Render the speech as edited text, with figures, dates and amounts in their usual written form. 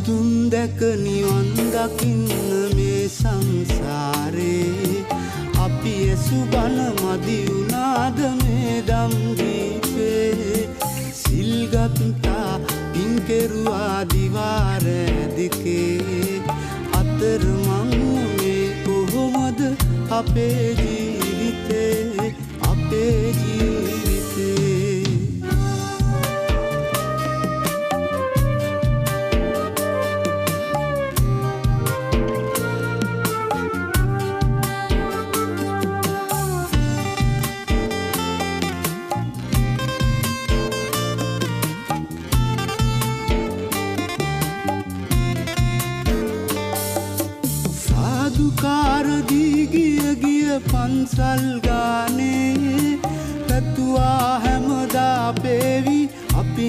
බුදුන් දැක නිවන් දකින්න මේ සංසාරේ අපි ඇසු බණ මදි වුණාද මේ දම් දීපේ සිල්ගත්තා පින් කෙරුවා දිවාර දෙකේ අතරමං මේ කොහොමද අපේ ජීවිතේ අපේ ජීවිතේ දුකාරදී ගිය පන්සල් ගානේ පැතුවා හැමදා පේවි අපි